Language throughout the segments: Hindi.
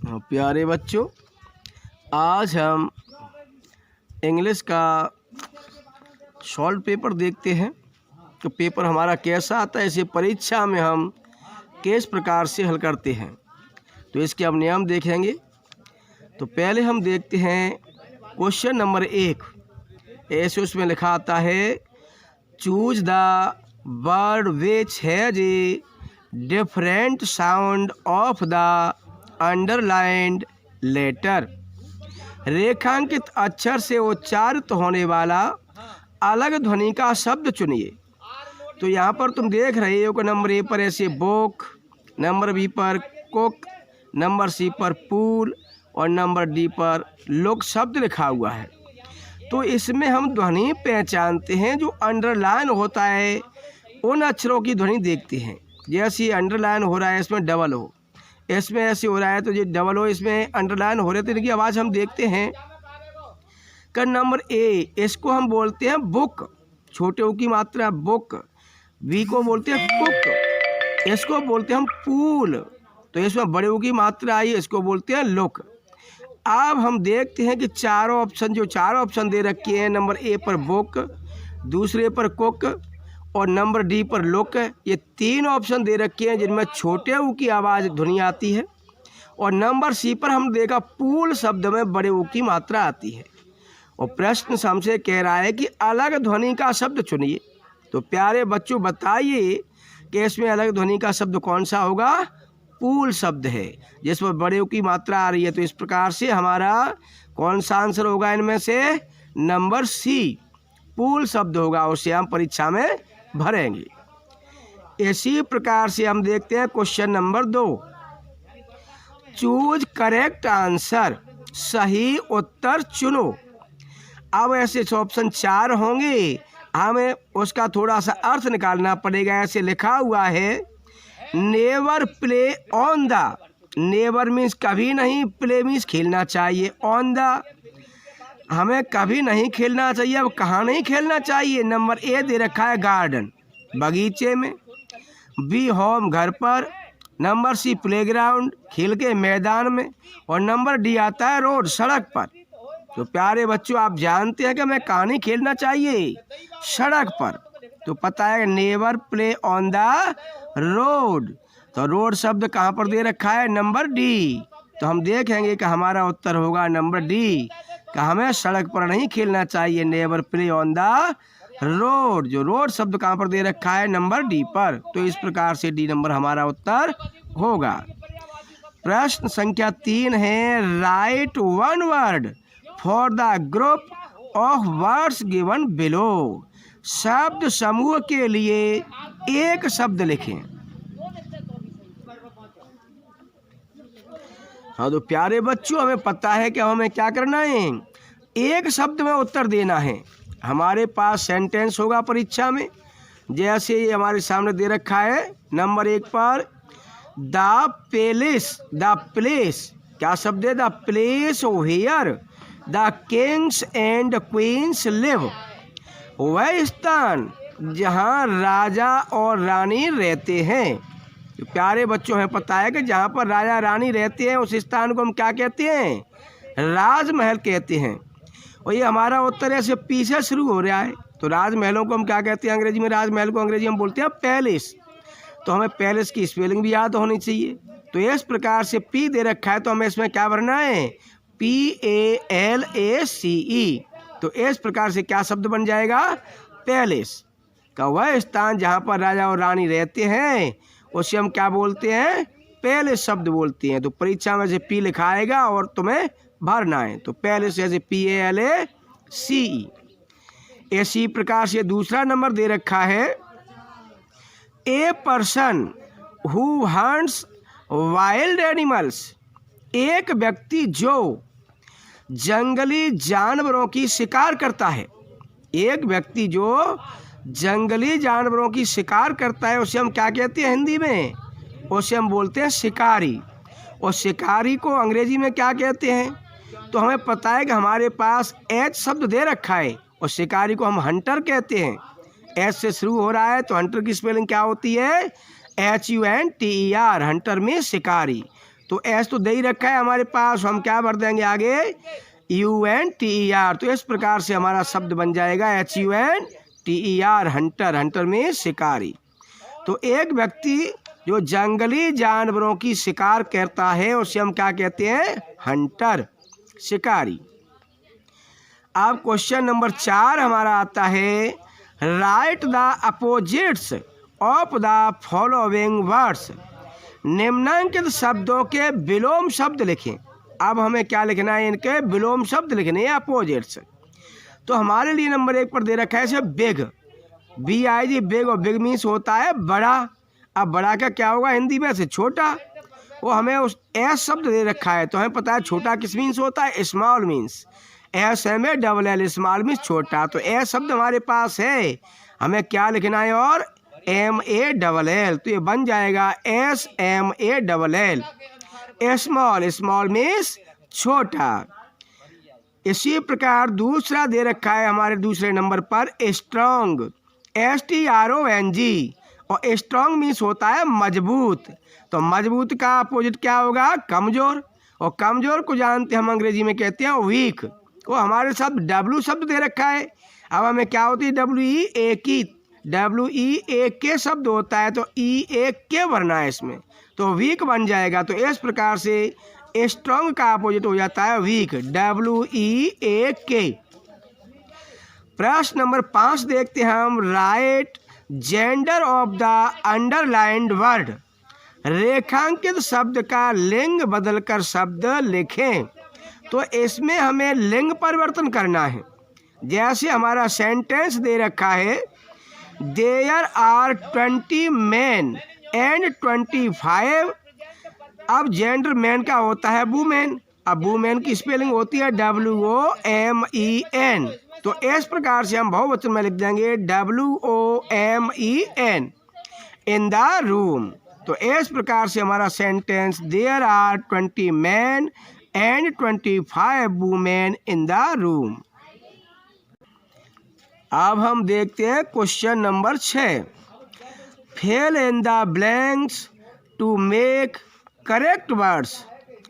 प्यारे बच्चों, आज हम इंग्लिश का सॉल्व पेपर देखते हैं। तो पेपर हमारा कैसा आता है, इसे परीक्षा में हम किस प्रकार से हल करते हैं, तो इसके हम नियम देखेंगे। तो पहले हम देखते हैं क्वेश्चन नंबर 1। ऐसे उसमें लिखा आता है, choose the word which has a different sound of the underlined letter. रेखांकित अक्षर से उच्चारित होने वाला अलग ध्वनि का शब्द चुनिए। तो यहाँ पर तुम देख रहे हो कि नंबर ए पर ऐसे बुक, नंबर बी पर कुक, नंबर सी पर पूल और नंबर डी पर लुक शब्द लिखा हुआ है। तो इसमें हम ध्वनि पहचानते हैं, जो अंडरलाइन होता है उन अक्षरों की ध्वनि देखते हैं। जैसे अंडरलाइन हो रहा है, इसमें डबल हो, इसमें ऐसे हो रहा है तो ये डबल हो, इसमें अंडरलाइन हो रहे थे, इनकी आवाज़ हम देखते हैं। का नंबर ए, इसको हम बोलते हैं बुक, छोटे ऊ की मात्रा बुक। बी को बोलते हैं कुक, इसको बोलते हैं हम पूल, तो इसमें बड़े ऊ की मात्रा आई, इसको बोलते हैं लुक। अब हम देखते हैं कि चारों ऑप्शन दे रखे हैं, नंबर ए पर बुक, दूसरे पर कुक और नंबर डी पर लुक। ये 3 ऑप्शन दे रखे हैं जिनमें छोटे ऊ की आवाज़ ध्वनि आती है, और नंबर सी पर हम देखा पूल शब्द में बड़े ऊ की मात्रा आती है। और प्रश्न हमसे कह रहा है कि अलग ध्वनि का शब्द चुनिए। तो प्यारे बच्चों बताइए कि इसमें अलग ध्वनि का शब्द कौन सा होगा? पूल शब्द है, जिसमें बड़े ऊ की मात्रा आ रही है। तो इस प्रकार से हमारा कौन सा आंसर होगा इनमें से? नंबर सी, पूल शब्द होगा, उसे हम परीक्षा में भरेंगे। इसी प्रकार से हम देखते हैं question number 2। Choose correct answer, सही उत्तर चुनो। अब ऐसे ऑप्शन 4 होंगे, हमें उसका थोड़ा सा अर्थ निकालना पड़ेगा। ऐसे लिखा हुआ है, never play on the. Never means कभी नहीं, प्ले मीन्स खेलना चाहिए, ऑन द हमें कभी नहीं खेलना चाहिए। अब कहाँ नहीं खेलना चाहिए? नंबर ए दे रखा है गार्डन, बगीचे में, बी होम घर पर, नंबर सी प्लेग्राउंड खेल के मैदान में, और नंबर डी आता है रोड सड़क पर। तो प्यारे बच्चों, आप जानते हैं कि हमें कहाँ नहीं खेलना चाहिए? सड़क पर। तो पता है never play on the road, तो रोड शब्द कहाँ पर दे रखा है? Number D. तो हम देखेंगे कि हमारा उत्तर होगा नंबर डी, कि हमें सड़क पर नहीं खेलना चाहिए, never play on the road. जो रोड शब्द कहाँ पर दे रखा है? नंबर डी पर। तो इस प्रकार से डी नंबर हमारा उत्तर होगा। प्रश्न संख्या 3 है, right one word for the group of words given below. शब्द समूह के लिए एक शब्द लिखें। हाँ, तो प्यारे बच्चों, हमें पता है कि हमें क्या करना है, एक शब्द में उत्तर देना है। हमारे पास सेंटेंस होगा परीक्षा में, जैसे ये हमारे सामने दे रखा है नंबर 1 पर, द पैलेस, द प्लेस, क्या शब्द है? The place where the kings and queens live. वह स्थान जहाँ राजा और रानी रहते हैं। तो प्यारे बच्चों, हमें पता है कि जहाँ पर राजा रानी रहते हैं उस स्थान को हम क्या कहते हैं? राजमहल कहते हैं। और ये हमारा उत्तर ऐसे पी से शुरू हो रहा है। तो राजमहलों को हम क्या कहते हैं अंग्रेजी में? राजमहल को अंग्रेजी में बोलते हैं पैलेस। तो हमें पैलेस की स्पेलिंग भी याद होनी चाहिए। तो इस प्रकार से पी दे रखा है, तो हमें इसमें क्या भरना है? PALACE। तो इस प्रकार से क्या शब्द बन जाएगा? पैलेस का वह स्थान जहाँ पर राजा और रानी रहते हैं उसे हम क्या बोलते हैं? पैलेस शब्द बोलते हैं। तो परीक्षा में से पी लिखा आएगा और तुम्हें भरना है। तो पैलेस ऐसे PALACE। इसी प्रकार से दूसरा नंबर दे रखा है, a person who hunts wild animals. एक व्यक्ति जो जंगली जानवरों की शिकार करता है। एक व्यक्ति जो जंगली जानवरों की शिकार करता है उसे हम क्या कहते हैं हिंदी में? उसे हम बोलते हैं शिकारी। और शिकारी को अंग्रेजी में क्या कहते हैं? तो हमें पता है कि हमारे पास एच शब्द दे रखा है, और शिकारी को हम हंटर कहते हैं। एच से शुरू हो रहा है, तो हंटर की स्पेलिंग क्या होती है? HUNTER, हंटर में शिकारी। तो एस तो दे ही रखा है हमारे पास, हम क्या भर देंगे आगे UNTER। तो इस प्रकार से हमारा शब्द बन जाएगा HUNTER, हंटर। हंटर में शिकारी। तो एक व्यक्ति जो जंगली जानवरों की शिकार करता है उसे हम क्या कहते हैं, हंटर, शिकारी। अब क्वेश्चन नंबर 4 हमारा आता है, right the opposites of the following words. निम्नांकित शब्दों के विलोम शब्द लिखें। अब हमें क्या लिखना है, इनके विलोम शब्द लिखने हैं, अपोजिट्स। तो हमारे लिए नंबर 1 पर दे रखा है जैसे बिग, BIG, बिग। और बिग मीन्स होता है बड़ा। अब बड़ा का क्या होगा हिंदी में, से छोटा। वो हमें उस एस शब्द दे रखा है, तो हमें पता है छोटा किस मीन्स होता है, small means. SMALL, small means छोटा। तो एस शब्द हमारे पास है, हमें क्या लिखना है, और MALL। तो ये बन जाएगा SMALL, स्मॉल। स्मॉल मीन्स छोटा। इसी प्रकार दूसरा दे रखा है हमारे दूसरे नंबर पर स्ट्रॉन्ग, STRONG। और स्ट्रॉन्ग मीन्स होता है मजबूत। तो मजबूत का अपोजिट क्या होगा, कमज़ोर। और कमज़ोर को जानते हम अंग्रेजी में कहते हैं वीक। वो हमारे साथ W शब्द दे रखा है। अब हमें क्या होती है, WEAK शब्द होता है, तो EAK भरना है इसमें, तो वीक बन जाएगा। तो इस प्रकार से स्ट्रॉन्ग का अपोजिट हो जाता है वीक, WEAK। प्रश्न नंबर 5 देखते हैं हम, right gender of the underlined word. रेखांकित शब्द का लिंग बदलकर शब्द लिखें। तो इसमें हमें लिंग परिवर्तन करना है। जैसे हमारा सेंटेंस दे रखा है, देयर आर 20 men and 25। अब जेंडर मैन का होता है वुमेन। अब वुमेन की स्पेलिंग होती है WOMEN। तो इस प्रकार से हम बहुवचन में लिख देंगे WOMEN, इन द रूम। तो इस प्रकार से हमारा sentence, there are 20 men and 25 women in the room। अब हम देखते हैं question number 6, fill in the blanks to make correct words.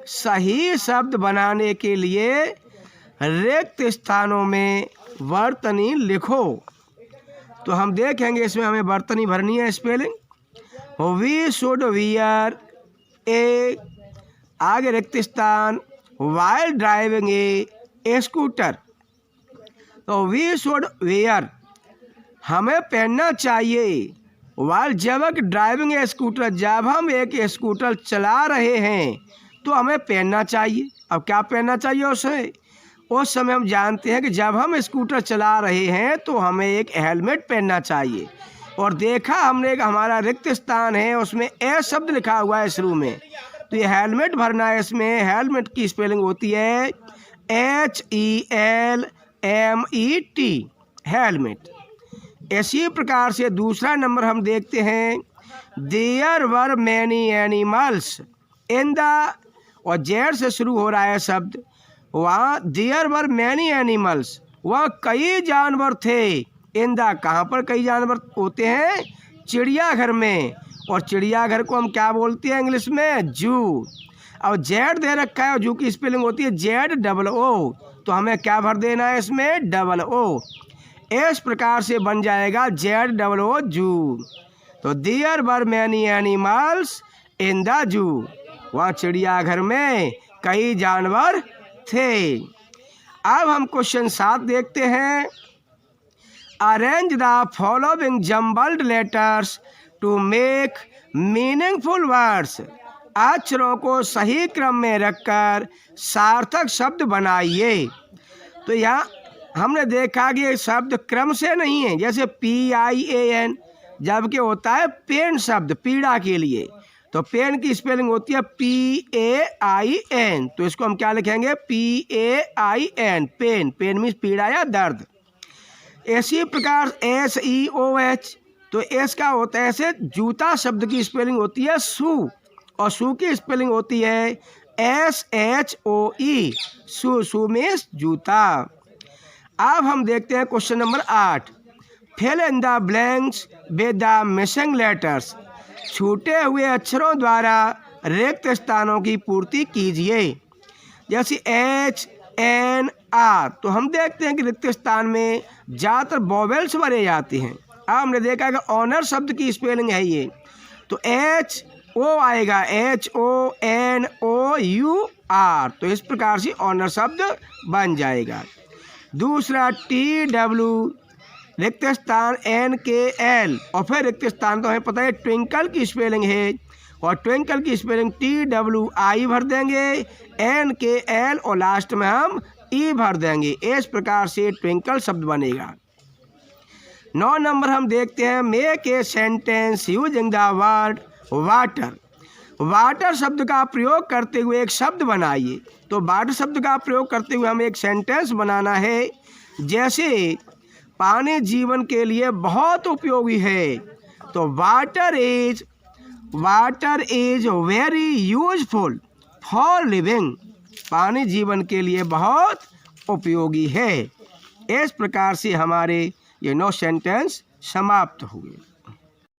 सही शब्द बनाने के लिए रिक्त स्थानों में वर्तनी लिखो। तो हम देखेंगे इसमें हमें वर्तनी भरनी है, स्पेलिंग। वी शुड वियर ए, आगे रिक्त स्थान, वाइल ड्राइविंग ए स्कूटर। तो वी शुड वियर, हमें पहनना चाहिए। वाइल, जब ड्राइविंग ए स्कूटर, जब हम एक स्कूटर चला रहे हैं तो हमें पहनना चाहिए। अब क्या पहनना चाहिए उसे, उस समय हम जानते हैं कि जब हम स्कूटर चला रहे हैं तो हमें एक हेलमेट पहनना चाहिए। और देखा हमने एक हमारा रिक्त स्थान है, उसमें ए शब्द लिखा हुआ है शुरू में, तो ये हेलमेट भरना है। इसमें हेलमेट की स्पेलिंग होती है HELMET, हेलमेट। इसी प्रकार से दूसरा नंबर हम देखते हैं, there were many animals in the, और जेड से शुरू हो रहा है शब्द, वहाँ देयर वर मैनी एनिमल्स, वह कई जानवर थे। इन द, कहाँ पर कई जानवर होते हैं, चिड़ियाघर में। और चिड़ियाघर को हम क्या बोलते हैं इंग्लिश में, जू। अब जेड दे रखा है और जू की स्पेलिंग होती है ZOO, तो हमें क्या भर देना है इसमें, OO। इस प्रकार से बन जाएगा ZOO, जू। तो there were many animals in the zoo, वहाँ चिड़ियाघर में कई जानवर थे। अब हम क्वेश्चन 7 देखते हैं, arrange the following jumbled letters to make meaningful words. अक्षरों को सही क्रम में रखकर सार्थक शब्द बनाइए। तो यहाँ हमने देखा कि शब्द क्रम से नहीं है, जैसे PIAN, जबकि होता है पेन शब्द, पीड़ा के लिए। तो पेन की स्पेलिंग होती है PAIN, तो इसको हम क्या लिखेंगे, PAIN, पेन। पेन मीन्स पीड़ा या दर्द। इसी प्रकार SEOH, तो एस का होता है ऐसे, जूता शब्द की स्पेलिंग होती है शू, और शू की स्पेलिंग होती है SHOE, शू। शू मीन्स जूता। अब हम देखते हैं question number 8, fill in the blanks with the missing letters. छूटे हुए अक्षरों द्वारा रिक्त स्थानों की पूर्ति कीजिए। जैसे HNR, तो हम देखते हैं कि रिक्त स्थान में ज़्यादातर वोवेल्स भरे जाते हैं। अब हमने देखा है कि ऑनर शब्द की स्पेलिंग है ये, तो HO आएगा, HONOUR, तो इस प्रकार से ऑनर शब्द बन जाएगा। दूसरा TW, रिक्त स्थान NKL, और फिर रिक्त स्थान तो हमें पता है ट्विंकल की स्पेलिंग है, और ट्विंकल की स्पेलिंग TWI भर देंगे, NKL, और लास्ट में हम E भर देंगे। इस प्रकार से ट्विंकल शब्द बनेगा। 9 नंबर हम देखते हैं, make a sentence using the word water. Water शब्द का प्रयोग करते हुए एक शब्द बनाइए। तो वाटर शब्द का प्रयोग करते हुए हमें एक सेंटेंस बनाना है। जैसे पानी जीवन के लिए बहुत उपयोगी है, तो water is very useful for living. पानी जीवन के लिए बहुत उपयोगी है। इस प्रकार से हमारे ये 9 सेंटेंस समाप्त हुए।